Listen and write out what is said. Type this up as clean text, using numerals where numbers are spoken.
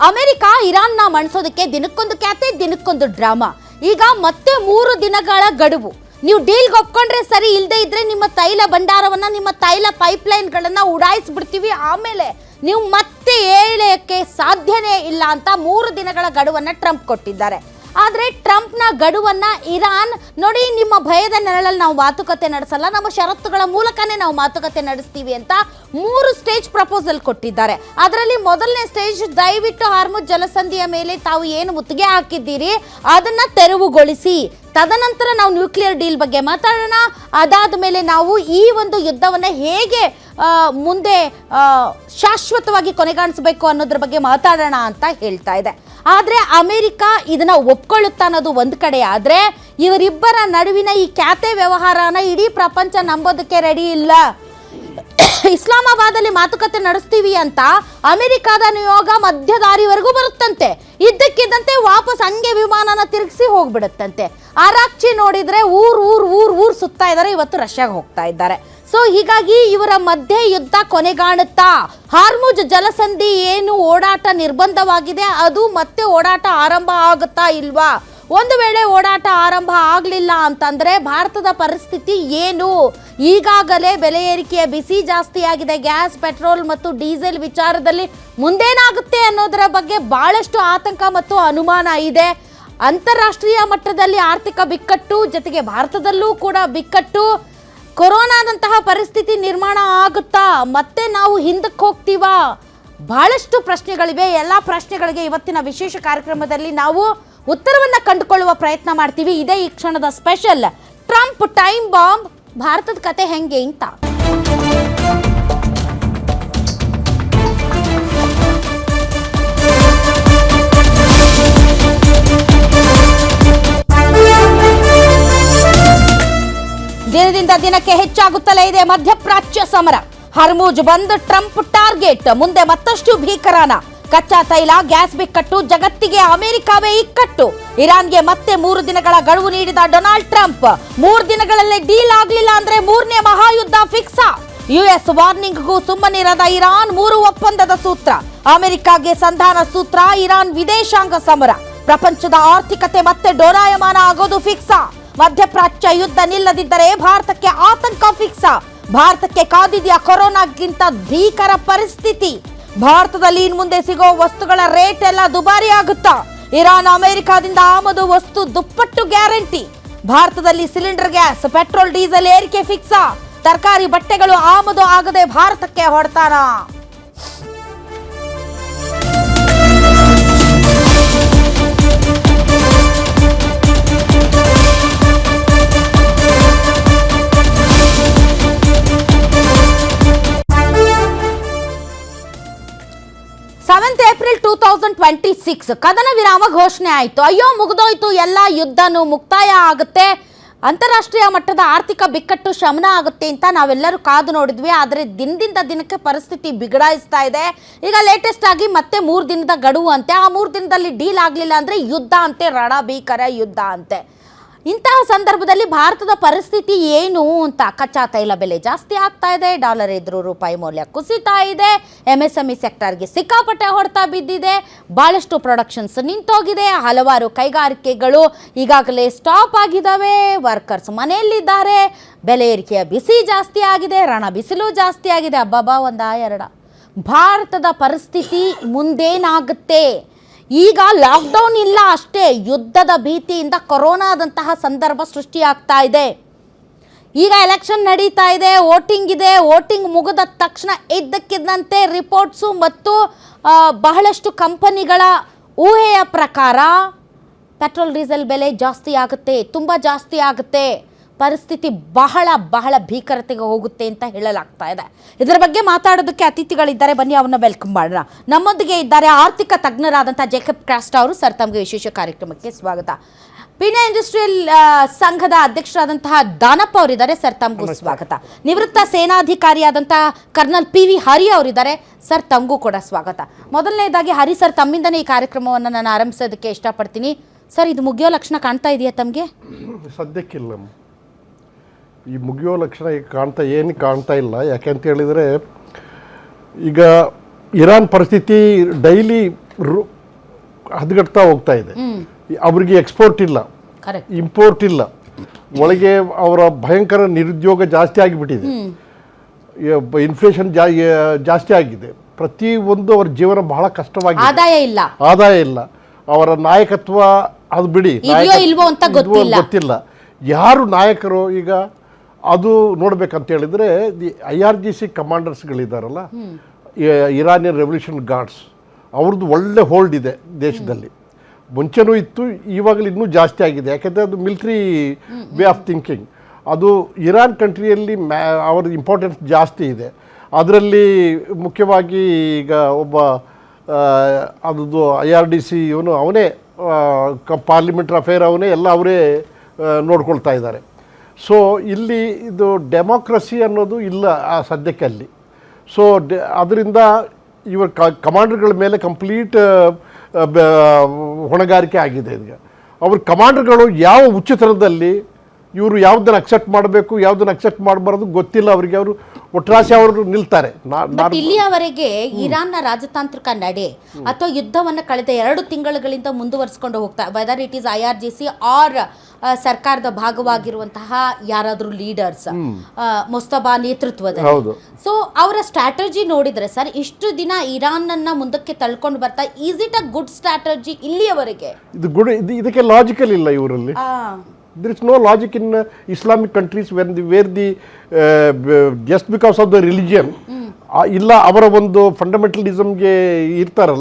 America ಇರಾನ್ನ ಮಣಿಸೋದಕ್ಕೆ ದಿನಕ್ಕೊಂದು ಕ್ಯಾತೆ ದಿನಕ್ಕೊಂದು ಡ್ರಾಮಾ. ಈಗ ಮತ್ತೆ 3 ದಿನಗಳ ಗಡುವು. ನೀವು ಡೀಲ್ಗೆ ಒಪ್ಕೊಂಡ್ರೆ ಸರಿ, ಇಲ್ಲದೆ ಇದ್ರೆ ನಿಮ್ಮ ತೈಲ ಭಂಡಾರವನ್ನ, ನಿಮ್ಮ ತೈಲ ಪೈಪ್ಲೈನ್ಗಳನ್ನ ಉಡಾಯಿಸ್ಬಿಡ್ತೀವಿ. ಆಮೇಲೆ ನೀವು ಮತ್ತೆ ಏಳಕ್ಕೆ ಸಾಧ್ಯನೇ ಇಲ್ಲ ಅಂತ 3 ದಿನಗಳ ಗಡುವನ್ನ ಟ್ರಂಪ್ ಕೊಟ್ಟಿದ್ದಾರೆ. ಆದರೆ ಟ್ರಂಪ್ನ ಗಡುವನ್ನ ಇರಾನ್ ನೋಡಿ, ನಿಮ್ಮ ಭಯದ ನೆರಳಲ್ಲಿ ನಾವು ಮಾತುಕತೆ ನಡೆಸಲ್ಲ, ನಮ್ಮ ಷರತ್ತುಗಳ ಮೂಲಕನೇ ನಾವು ಮಾತುಕತೆ ನಡೆಸ್ತೀವಿ ಅಂತ 3 ಸ್ಟೇಜ್ ಪ್ರಪೋಸಲ್ ಕೊಟ್ಟಿದ್ದಾರೆ. ಅದರಲ್ಲಿ ಮೊದಲನೇ ಸ್ಟೇಜ್, ದಯವಿಟ್ಟು ಹಾರ್ಮುಜ್ ಜಲಸಂಧಿಯ ಮೇಲೆ ತಾವು ಏನು ಮುತ್ತಿಗೆ ಹಾಕಿದ್ದೀರಿ ಅದನ್ನ ತೆರವುಗೊಳಿಸಿ, ತದನಂತರ ನಾವು ನ್ಯೂಕ್ಲಿಯರ್ ಡೀಲ್ ಬಗ್ಗೆ ಮಾತಾಡೋಣ, ಅದಾದ ಮೇಲೆ ನಾವು ಈ ಒಂದು ಯುದ್ಧವನ್ನು ಹೇಗೆ ಮುಂದೆ ಶಾಶ್ವತವಾಗಿ ಕೊನೆಗಾಣಿಸಬೇಕು ಅನ್ನೋದ್ರ ಬಗ್ಗೆ ಮಾತಾಡೋಣ ಅಂತ ಹೇಳ್ತಾ ಇದೆ. ಆದರೆ ಅಮೆರಿಕ ಇದನ್ನ ಒಪ್ಕೊಳ್ಳುತ್ತಾ ಅನ್ನೋದು ಒಂದು ಕಡೆ, ಆದರೆ ಇವರಿಬ್ಬರ ನಡುವಿನ ಈ ಕ್ಯಾತೆ ವ್ಯವಹಾರನ ಇಡೀ ಪ್ರಪಂಚ ನಂಬೋದಕ್ಕೆ ರೆಡಿ ಇಲ್ಲ. ಇಸ್ಲಾಮಾಬಾದಲ್ಲಿ ಮಾತುಕತೆ ನಡೆಸ್ತೀವಿ ಅಂತ ಅಮೆರಿಕದ ನಿಯೋಗ ಮಧ್ಯದಾರಿವರೆಗೂ ಬರುತ್ತಂತೆ, ಇದ್ದಕ್ಕಿದ್ದಂತೆ ವಾಪಸ್ ಹಂಗೆ ವಿಮಾನನ ತಿರುಗಿಸಿ ಹೋಗ್ಬಿಡುತ್ತಂತೆ. ಆರಾಕ್ಚಿ ನೋಡಿದ್ರೆ ಊರ್ ಸುತ್ತಾ ಇದ್ದಾರೆ, ಇವತ್ತು ರಷ್ಯಾಗೆ ಹೋಗ್ತಾ ಇದ್ದಾರೆ. ಸೊ ಹೀಗಾಗಿ ಇವರ ಮಧ್ಯೆ ಯುದ್ಧ ಕೊನೆಗಾಣುತ್ತಾ? ಹಾರ್ಮುಜ್ ಜಲಸಂಧಿ ಏನು ಓಡಾಟ ನಿರ್ಬಂಧವಾಗಿದೆ, ಅದು ಮತ್ತೆ ಓಡಾಟ ಆರಂಭ ಆಗುತ್ತಾ ಇಲ್ವಾ? ಒಂದು ವೇಳೆ ಓಡಾಟ ಆರಂಭ ಆಗಲಿಲ್ಲ ಅಂತಂದ್ರೆ ಭಾರತದ ಪರಿಸ್ಥಿತಿ ಏನು? ಈಗಾಗಲೇ ಬೆಲೆ ಏರಿಕೆಯ ಬಿಸಿ ಜಾಸ್ತಿ ಆಗಿದೆ. ಗ್ಯಾಸ್, ಪೆಟ್ರೋಲ್ ಮತ್ತು ಡೀಸೆಲ್ ವಿಚಾರದಲ್ಲಿ ಮುಂದೇನಾಗುತ್ತೆ ಅನ್ನೋದರ ಬಗ್ಗೆ ಬಹಳಷ್ಟು ಆತಂಕ ಮತ್ತು ಅನುಮಾನ ಇದೆ. ಅಂತಾರಾಷ್ಟ್ರೀಯ ಮಟ್ಟದಲ್ಲಿ ಆರ್ಥಿಕ ಬಿಕ್ಕಟ್ಟು, ಜೊತೆಗೆ ಭಾರತದಲ್ಲೂ ಕೂಡ ಬಿಕ್ಕಟ್ಟು. ಕೊರೋನಾದಂತಹ ಪರಿಸ್ಥಿತಿ ನಿರ್ಮಾಣ ಆಗುತ್ತಾ? ಮತ್ತೆ ನಾವು ಹಿಂದಕ್ಕೆ ಹೋಗ್ತೀವಾ? ಬಹಳಷ್ಟು ಪ್ರಶ್ನೆಗಳಿವೆ. ಎಲ್ಲ ಪ್ರಶ್ನೆಗಳಿಗೆ ಇವತ್ತಿನ ವಿಶೇಷ ಕಾರ್ಯಕ್ರಮದಲ್ಲಿ ನಾವು ಉತ್ತರವನ್ನು ಕಂಡುಕೊಳ್ಳುವ ಪ್ರಯತ್ನ ಮಾಡ್ತೀವಿ. ಇದೇ ಈ ಕ್ಷಣದ ಸ್ಪೆಷಲ್ ಟ್ರಂಪ್ ಟೈಮ್ ಬಾಂಬ್. ಭಾರತದ ಕತೆ ಹೆಂಗೆ ಅಂತ ದಿನದಿಂದ ದಿನಕ್ಕೆ ಹೆಚ್ಚಾಗುತ್ತಲೇ ಇದೆ ಮಧ್ಯಪ್ರಾಚ್ಯ ಸಮರ. ಹರ್ಮುಜ್ ಬಂದ್, ಟ್ರಂಪ್ ಟಾರ್ಗೆಟ್. ಮುಂದೆ ಮತ್ತಷ್ಟು ಭೀಕರನ. ಕಚ್ಚಾ ತೈಲ, ಗ್ಯಾಸ್ ಬಿಕ್ಕಟ್ಟು, ಜಗತ್ತಿಗೆ ಅಮೆರಿಕವೇ ಇಕ್ಕಟ್ಟು. ಇರಾನ್ಗೆ ಮತ್ತೆ 3 ದಿನಗಳ ಗಡುವು ನೀಡಿದ ಡೊನಾಲ್ಡ್ ಟ್ರಂಪ್. 3 ದಿನಗಳಲ್ಲೇ ಡೀಲ್ ಆಗ್ಲಿಲ್ಲ ಅಂದ್ರೆ 3ನೇ ಮಹಾಯುದ್ಧ ಫಿಕ್ಸ. US ವಾರ್ನಿಂಗ್ಗೂ ಸುಮ್ಮನಿರದ Iran. 3 ಒಪ್ಪಂದದ ಸೂತ್ರ. ಅಮೆರಿಕಾಗೆ ಸಂಧಾನ ಸೂತ್ರ. ಇರಾನ್ ವಿದೇಶಾಂಗ ಸಮರ. ಪ್ರಪಂಚದ ಆರ್ಥಿಕತೆ ಮತ್ತೆ ಡೋಲಾಯಮಾನ ಆಗೋದು ಫಿಕ್ಸ. ಮಧ್ಯಪ್ರಾಚ್ಯ ಯುದ್ಧ ನಿಲ್ಲದಿದ್ದರೆ ಭಾರತಕ್ಕೆ ಆತಂಕ ಫಿಕ್ಸ. ಭಾರತಕ್ಕೆ ಕಾದಿದೆಯಾ ಕೊರೋನಾಗಿಂತ ಭೀಕರ ಪರಿಸ್ಥಿತಿ? ಭಾರತದಲ್ಲಿ ಇನ್ನು ಮುಂದೆ ಸಿಗೋ ವಸ್ತುಗಳ ರೇಟ್ ಎಲ್ಲ ದುಬಾರಿ ಆಗುತ್ತಾ? ಇರಾನ್ ಅಮೆರಿಕಾದಿಂದ ಆಮದು ವಸ್ತು ದುಪ್ಪಟ್ಟು ಗ್ಯಾರಂಟಿ. ಭಾರತದಲ್ಲಿ ಸಿಲಿಂಡರ್ ಗ್ಯಾಸ್, ಪೆಟ್ರೋಲ್, ಡೀಸೆಲ್ ಏರಿಕೆ ಫಿಕ್ಸ. ತರಕಾರಿ, ಬಟ್ಟೆಗಳು ಆಮದು ಆಗದೆ ಭಾರತಕ್ಕೆ ಹೊಡ್ತಾನ. ಏಪ್ರಿಲ್ 2026 ಕದನ ವಿರಾಮ ಘೋಷಣೆ ಆಯಿತು. ಅಯ್ಯೋ ಮುಗಿದೋಯ್ತು, ಎಲ್ಲ ಯುದ್ಧನೂ ಮುಕ್ತಾಯ ಆಗುತ್ತೆ, ಅಂತಾರಾಷ್ಟ್ರೀಯ ಮಟ್ಟದ ಆರ್ಥಿಕ ಬಿಕ್ಕಟ್ಟು ಶಮನ ಆಗುತ್ತೆ ಅಂತ ನಾವೆಲ್ಲರೂ ಕಾದು ನೋಡಿದ್ವಿ. ಆದರೆ ದಿನದಿಂದ ದಿನಕ್ಕೆ ಪರಿಸ್ಥಿತಿ ಬಿಗಡಾಯಿಸ್ತಾ ಇದೆ. ಈಗ ಲೇಟೆಸ್ಟ್ ಆಗಿ ಮತ್ತೆ 3 ದಿನದ ಗಡುವು ಅಂತೆ. ಆ 3 ದಿನದಲ್ಲಿ ಡೀಲ್ ಆಗಲಿಲ್ಲ ಅಂದರೆ ಯುದ್ಧ ಅಂತೆ, ರಣಭೀಕರ ಯುದ್ಧ ಅಂತೆ. ಇಂತಹ ಸಂದರ್ಭದಲ್ಲಿ ಭಾರತದ ಪರಿಸ್ಥಿತಿ ಏನು ಅಂತ? ಕಚ್ಚಾ ತೈಲ ಬೆಲೆ ಜಾಸ್ತಿ ಆಗ್ತಾ ಇದೆ, ಡಾಲರ್ ಎದುರು ರೂಪಾಯಿ ಮೌಲ್ಯ ಕುಸಿತಾ ಇದೆ, MSME ಸೆಕ್ಟರ್ಗೆ ಸಿಕ್ಕಾಪಟ್ಟೆ ಹೊಡೆತ ಬಿದ್ದಿದೆ, ಭಾಳಷ್ಟು ಪ್ರೊಡಕ್ಷನ್ಸ್ ನಿಂತೋಗಿದೆ, ಹಲವಾರು ಕೈಗಾರಿಕೆಗಳು ಈಗಾಗಲೇ ಸ್ಟಾಪ್ ಆಗಿದ್ದಾವೆ, ವರ್ಕರ್ಸ್ ಮನೆಯಲ್ಲಿದ್ದಾರೆ, ಬೆಲೆ ಏರಿಕೆಯ ಬಿಸಿ ಜಾಸ್ತಿ ಆಗಿದೆ, ರಣ ಬಿಸಿಲು ಜಾಸ್ತಿ ಆಗಿದೆ. ಅಬ್ಬಬ್ಬಾ, 1-2 ಭಾರತದ ಪರಿಸ್ಥಿತಿ ಮುಂದೇನಾಗುತ್ತೆ? ಈಗ ಲಾಕ್ಡೌನ್ ಇಲ್ಲ ಅಷ್ಟೇ, ಯುದ್ಧದ ಭೀತಿಯಿಂದ ಕೊರೋನಾದಂತಹ ಸಂದರ್ಭ ಸೃಷ್ಟಿಯಾಗ್ತಾ ಇದೆ. ಈಗ ಎಲೆಕ್ಷನ್ ನಡೀತಾ ಇದೆ, ವೋಟಿಂಗ್ ಇದೆ. ವೋಟಿಂಗ್ ಮುಗಿದ ತಕ್ಷಣ ಇದ್ದಕ್ಕಿದ್ದಂತೆ ರಿಪೋರ್ಟ್ಸು ಮತ್ತು ಬಹಳಷ್ಟು ಕಂಪನಿಗಳ ಊಹೆಯ ಪ್ರಕಾರ ಪೆಟ್ರೋಲ್ ಡೀಸೆಲ್ ಬೆಲೆ ಜಾಸ್ತಿ ಆಗುತ್ತೆ, ತುಂಬ ಜಾಸ್ತಿ ಆಗುತ್ತೆ, ಪರಿಸ್ಥಿತಿ ಬಹಳ ಭೀಕರತೆಗೆ ಹೋಗುತ್ತೆ ಅಂತ ಹೇಳಲಾಗ್ತಾ ಇದೆ. ಇದರ ಬಗ್ಗೆ ಮಾತಾಡೋದಕ್ಕೆ ಅತಿಥಿಗಳಿದ್ದಾರೆ, ಬನ್ನಿ ಅವನ್ನ ವೆಲ್ಕಮ್ ಮಾಡೋಣ. ನಮ್ಮೊಂದಿಗೆ ಇದ್ದಾರೆ ಆರ್ಥಿಕ ತಜ್ಞರಾದಂಥ ಜೇಕಬ್ ಕ್ರಾಸ್ಟ್ ಅವರು. ಸರ್, ತಮಗೆ ವಿಶೇಷ ಕಾರ್ಯಕ್ರಮಕ್ಕೆ ಸ್ವಾಗತ. ಪೀಣ್ಯ ಇಂಡಸ್ಟ್ರಿಯಲ್ ಸಂಘದ ಅಧ್ಯಕ್ಷರಾದಂತಹ ದಾನಪ್ಪ ಅವರಿದ್ದಾರೆ. ಸರ್, ತಮಗೂ ಸ್ವಾಗತ. ನಿವೃತ್ತ ಸೇನಾಧಿಕಾರಿಯಾದಂತಹ ಕರ್ನಲ್ PV ಹರಿ ಅವರಿದ್ದಾರೆ. ಸರ್, ತಮಗೂ ಕೂಡ ಸ್ವಾಗತ. ಮೊದಲನೇದಾಗಿ ಹರಿ ಸರ್, ತಮ್ಮಿಂದನೇ ಈ ಕಾರ್ಯಕ್ರಮವನ್ನು ನಾನು ಆರಂಭಿಸೋದಕ್ಕೆ ಇಷ್ಟಪಡ್ತೀನಿ. ಸರ್, ಇದು ಮುಗಿಯೋ ಲಕ್ಷಣ ಕಾಣ್ತಾ ಇದೆಯಾ ತಮಗೆ? ಸದ್ಯಕ್ಕಿಲ್ಲ. ಈ ಮುಗಿಯೋ ಲಕ್ಷಣ ಈಗ ಕಾಣ್ತಾ ಇಲ್ಲ. ಯಾಕೆಂತ ಹೇಳಿದರೆ ಈಗ ಇರಾನ್ ಪರಿಸ್ಥಿತಿ ಡೈಲಿ ಹದಗೆಡ್ತಾ ಹೋಗ್ತಾ ಇದೆ. ಅವರಿಗೆ ಎಕ್ಸ್ಪೋರ್ಟ್ ಇಲ್ಲ, ಕರೆಕ್ಟ್. ಇಂಪೋರ್ಟ್ ಇಲ್ಲ, ಒಳಗೆ ಅವರ ಭಯಂಕರ ನಿರುದ್ಯೋಗ ಜಾಸ್ತಿ ಆಗಿಬಿಟ್ಟಿದೆ, ಇನ್ಫ್ಲೇಷನ್ ಜಾಸ್ತಿ ಆಗಿದೆ, ಪ್ರತಿಯೊಂದು ಅವರ ಜೀವನ ಬಹಳ ಕಷ್ಟವಾಗಿದೆ, ಆದಾಯ ಇಲ್ಲ, ಅವರ ನಾಯಕತ್ವ ಅದು ಬಿಡಿ, ಇಲ್ವೋ ಅಂತ ಗೊತ್ತಿಲ್ಲ ಯಾರು ನಾಯಕರು. ಈಗ ಅದು ನೋಡ್ಬೇಕಂತ ಹೇಳಿದ್ರೆ IRGC ಕಮಾಂಡರ್ಸ್ಗಳಿದ್ದಾರಲ್ಲ, ಇರಾನಿಯನ್ ರೆವಲ್ಯೂಷನ್ ಗಾರ್ಡ್ಸ್, ಅವ್ರದ್ದು ಒಳ್ಳೆ ಹೋಲ್ಡ್ ಇದೆ ದೇಶದಲ್ಲಿ. ಮುಂಚೆನೂ ಇತ್ತು, ಇವಾಗಲೂ ಇನ್ನೂ ಜಾಸ್ತಿ ಆಗಿದೆ. ಯಾಕೆಂದರೆ ಅದು ಮಿಲಿಟ್ರಿ ವೇ ಆಫ್ ಥಿಂಕಿಂಗ್. ಅದು ಇರಾನ್ ಕಂಟ್ರಿಯಲ್ಲಿ ಅವ್ರದ್ದು ಇಂಪಾರ್ಟೆನ್ಸ್ ಜಾಸ್ತಿ ಇದೆ. ಅದರಲ್ಲಿ ಮುಖ್ಯವಾಗಿ ಈಗ ಒಬ್ಬ ಅದರದ್ದು IRGC ಇವನು ಅವನೇ ಪಾರ್ಲಿಮೆಂಟ್ರಿ ಅಫೇರ್ ಅವನೇ ಎಲ್ಲ ಅವರೇ ನೋಡ್ಕೊಳ್ತಾ ಇದ್ದಾರೆ. ಸೊ ಇಲ್ಲಿ ಇದು ಡೆಮೋಕ್ರಸಿ ಅನ್ನೋದು ಇಲ್ಲ ಆ ಸದ್ಯಕ್ಕೆ ಅಲ್ಲಿ. ಸೊ ಅದರಿಂದ ಇವರ ಕಮಾಂಡರ್ಗಳ ಮೇಲೆ ಕಂಪ್ಲೀಟ್ ಹೊಣೆಗಾರಿಕೆ ಆಗಿದೆ. ಈಗ ಅವ್ರ ಕಮಾಂಡರ್ಗಳು ಯಾವ ಉಚ್ಚತನದಲ್ಲಿ ಇವರು ಯಾವುದನ್ನು ಅಕ್ಸೆಪ್ಟ್ ಮಾಡಬೇಕು, ಯಾವುದನ್ನು ಅಕ್ಸೆಪ್ಟ್ ಮಾಡಬಾರ್ದು ಗೊತ್ತಿಲ್ಲ ಅವರಿಗೆ. ಅವರು ಒಟ್ರಾಸಿ ಅವರು ನಿಲ್ತಾರೆ. ಇಲ್ಲಿಯವರೆಗೆ ಇರಾನ್ನ ರಾಜತಾಂತ್ರಿಕ ನಡೆ ಅಥವಾ ಯುದ್ಧವನ್ನು ಕಳೆದ 2 ತಿಂಗಳುಗಳಿಂದ ಮುಂದುವರಿಸಿಕೊಂಡು ಹೋಗ್ತಾ, whether it is IRGC or ಸರ್ಕಾರದ ಭಾಗವಾಗಿರುವಂತಹ ಯಾರಾದರೂ ಲೀಡರ್ಸ್ ಮೊಸ್ತಬಾ ನೇತೃತ್ವದಲ್ಲಿ. ಸೊ ಅವರ ಸ್ಟ್ರಾಟಜಿ ನೋಡಿದ್ರೆ ಸರ್, ಇಷ್ಟು ದಿನ ಇರಾನ್ ಅನ್ನ ಮುಂದಕ್ಕೆ ತಳ್ಕೊಂಡು ಬರ್ತಾ, is it a good strategy ಇಲ್ಲಿಯವರೆಗೆ? ಇದಕ್ಕೆ ಲಾಜಿಕಲ್ ಇಲ್ಲ ಇವರಲ್ಲಿ. There is no logic in Islamic countries where just because of the religion, ಇಲ್ಲ ಅವರ ಒಂದು ಫಂಡಮೆಂಟಲಿಸಮ್ಗೆ ಇರ್ತಾರಲ್ಲ